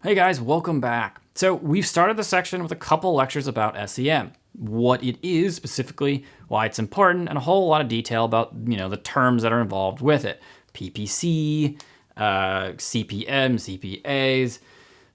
Hey guys, welcome back. So we've started the section with a couple lectures about SEM, what it is specifically, why it's important, and a whole lot of detail about the terms that are involved with it. PPC, CPM, CPAs.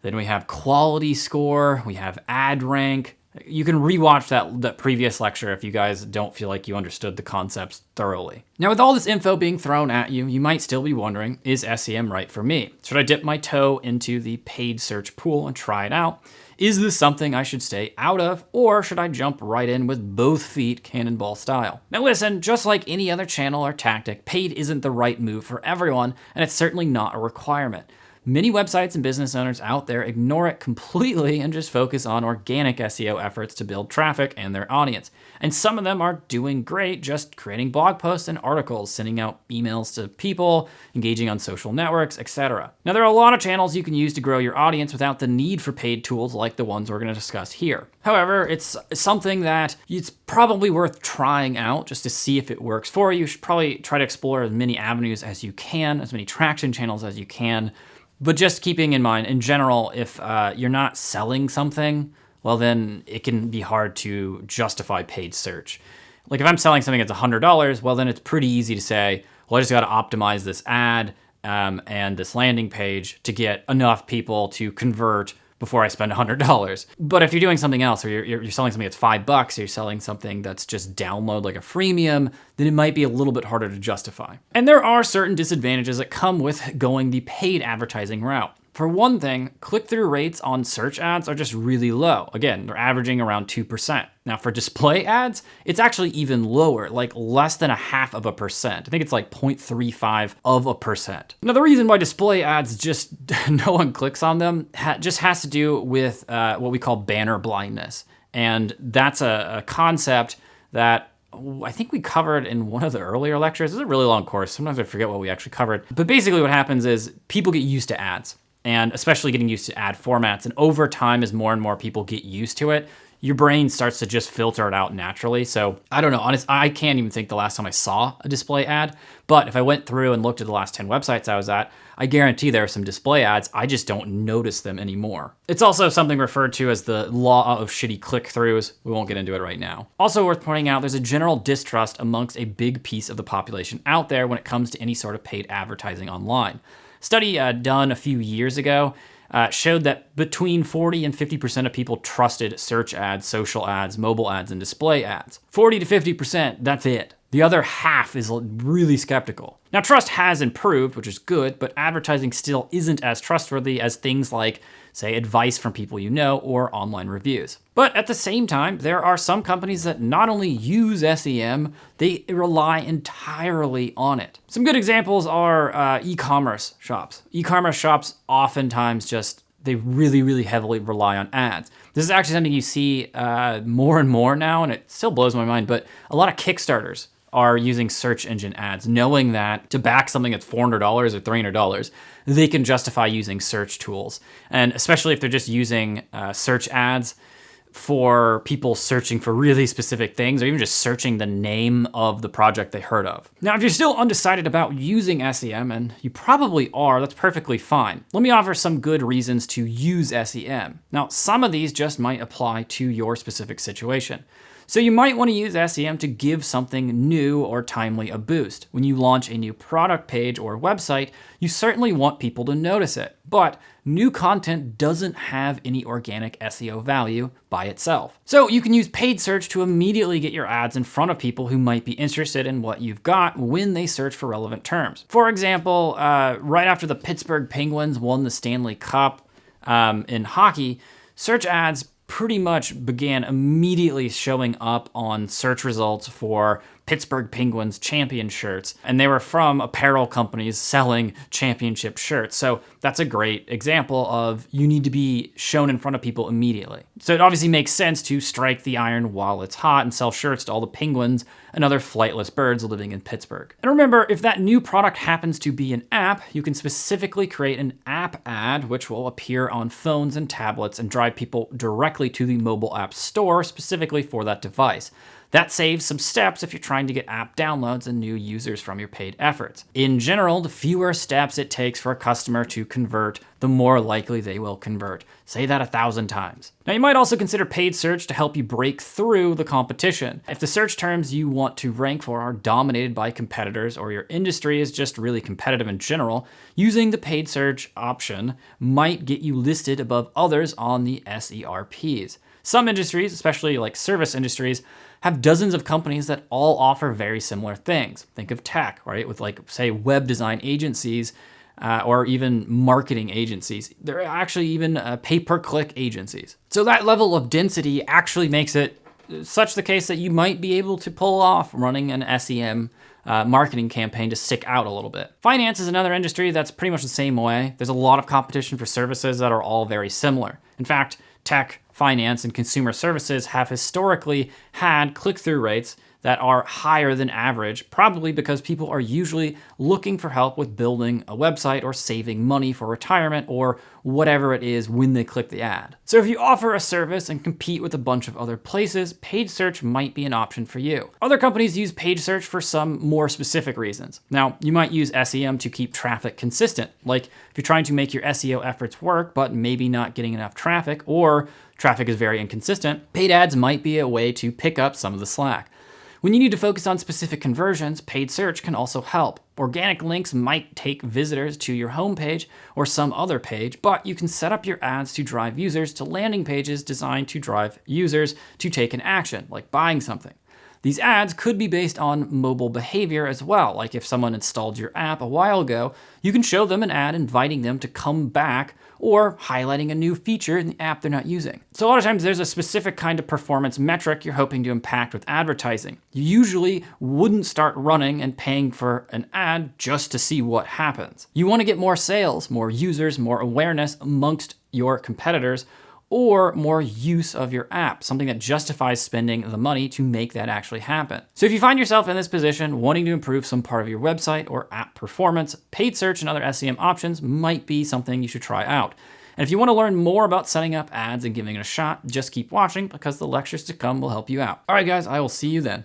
Then we have quality score. We have ad rank. You can rewatch that previous lecture if you guys don't feel like you understood the concepts thoroughly. Now, with all this info being thrown at you, you might still be wondering, is SEM right for me? Should I dip my toe into the paid search pool and try it out? Is this something I should stay out of, or should I jump right in with both feet cannonball style? Now listen, just like any other channel or tactic, paid isn't the right move for everyone, and it's certainly not a requirement. Many websites and business owners out there ignore it completely and just focus on organic SEO efforts to build traffic and their audience. And some of them are doing great, just creating blog posts and articles, sending out emails to people, engaging on social networks, etc. Now, there are a lot of channels you can use to grow your audience without the need for paid tools like the ones we're going to discuss here. However, it's something that it's probably worth trying out just to see if it works for you. You should probably try to explore as many avenues as you can, as many traction channels as you can. But just keeping in mind, in general, if you're not selling something, well, then it can be hard to justify paid search. Like if I'm selling something that's $100, well, then it's pretty easy to say, well, I just got to optimize this ad and this landing page to get enough people to convert before I spend $100. But if you're doing something else, or you're selling something that's $5, or you're selling something that's just download like a freemium, then it might be a little bit harder to justify. And there are certain disadvantages that come with going the paid advertising route. For one thing, click-through rates on search ads are just really low. Again, they're averaging around 2%. Now for display ads, it's actually even lower, like less than 0.5%. I think it's like 0.35%. Now the reason why display ads just no one clicks on them just has to do with what we call banner blindness. And that's a concept that I think we covered in one of the earlier lectures. It's a really long course. Sometimes I forget what we actually covered. But basically what happens is people get used to ads, and especially getting used to ad formats. And over time, as more and more people get used to it, your brain starts to just filter it out naturally. So I don't know, honestly, I can't even think the last time I saw a display ad. But if I went through and looked at the last 10 websites I was at, I guarantee there are some display ads. I just don't notice them anymore. It's also something referred to as the law of shitty click-throughs. We won't get into it right now. Also worth pointing out, there's a general distrust amongst a big piece of the population out there when it comes to any sort of paid advertising online. Study done a few years ago showed that between 40 and 50% of people trusted search ads, social ads, mobile ads, and display ads. 40 to 50%, that's it. The other half is really skeptical. Now, trust has improved, which is good, but advertising still isn't as trustworthy as things like, say, advice from people you know or online reviews. But at the same time, there are some companies that not only use SEM, they rely entirely on it. Some good examples are e-commerce shops. E-commerce shops oftentimes they really, really heavily rely on ads. This is actually something you see more and more now, and it still blows my mind, but a lot of Kickstarters are using search engine ads, knowing that to back something that's $400 or $300, they can justify using search tools. And especially if they're just using search ads for people searching for really specific things, or even just searching the name of the project they heard of. Now, if you're still undecided about using SEM, and you probably are, that's perfectly fine. Let me offer some good reasons to use SEM. Now, some of these just might apply to your specific situation. So you might want to use SEM to give something new or timely a boost. When you launch a new product page or website, you certainly want people to notice it. But new content doesn't have any organic SEO value by itself. So you can use paid search to immediately get your ads in front of people who might be interested in what you've got when they search for relevant terms. For example, right after the Pittsburgh Penguins won the Stanley Cup in hockey, search ads pretty much began immediately showing up on search results for Pittsburgh Penguins champion shirts, and they were from apparel companies selling championship shirts. So that's a great example of you need to be shown in front of people immediately. So it obviously makes sense to strike the iron while it's hot and sell shirts to all the penguins and other flightless birds living in Pittsburgh. And remember, if that new product happens to be an app, you can specifically create an app ad which will appear on phones and tablets and drive people directly to the mobile app store specifically for that device. That saves some steps if you're trying to get app downloads and new users from your paid efforts. In general, the fewer steps it takes for a customer to convert, the more likely they will convert. Say that 1,000 times. Now, you might also consider paid search to help you break through the competition. If the search terms you want to rank for are dominated by competitors, or your industry is just really competitive in general, using the paid search option might get you listed above others on the SERPs. Some industries, especially like service industries, have dozens of companies that all offer very similar things. Think of tech, right? With like, say, web design agencies, or even marketing agencies. There are actually even pay-per-click agencies. So that level of density actually makes it such the case that you might be able to pull off running an SEM marketing campaign to stick out a little bit. Finance is another industry that's pretty much the same way. There's a lot of competition for services that are all very similar. In fact, tech, finance, and consumer services have historically had click-through rates that are higher than average, probably because people are usually looking for help with building a website or saving money for retirement or whatever it is when they click the ad. So if you offer a service and compete with a bunch of other places, paid search might be an option for you. Other companies use paid search for some more specific reasons. Now, you might use SEM to keep traffic consistent, like if you're trying to make your SEO efforts work, but maybe not getting enough traffic, or traffic is very inconsistent, paid ads might be a way to pick up some of the slack. When you need to focus on specific conversions, paid search can also help. Organic links might take visitors to your homepage or some other page, but you can set up your ads to drive users to landing pages designed to drive users to take an action, like buying something. These ads could be based on mobile behavior as well, like if someone installed your app a while ago, you can show them an ad inviting them to come back or highlighting a new feature in the app they're not using. So a lot of times there's a specific kind of performance metric you're hoping to impact with advertising. You usually wouldn't start running and paying for an ad just to see what happens. You want to get more sales, more users, more awareness amongst your competitors, or more use of your app, something that justifies spending the money to make that actually happen. So if you find yourself in this position, wanting to improve some part of your website or app performance, paid search and other SEM options might be something you should try out. And if you want to learn more about setting up ads and giving it a shot, just keep watching because the lectures to come will help you out. All right, guys, I will see you then.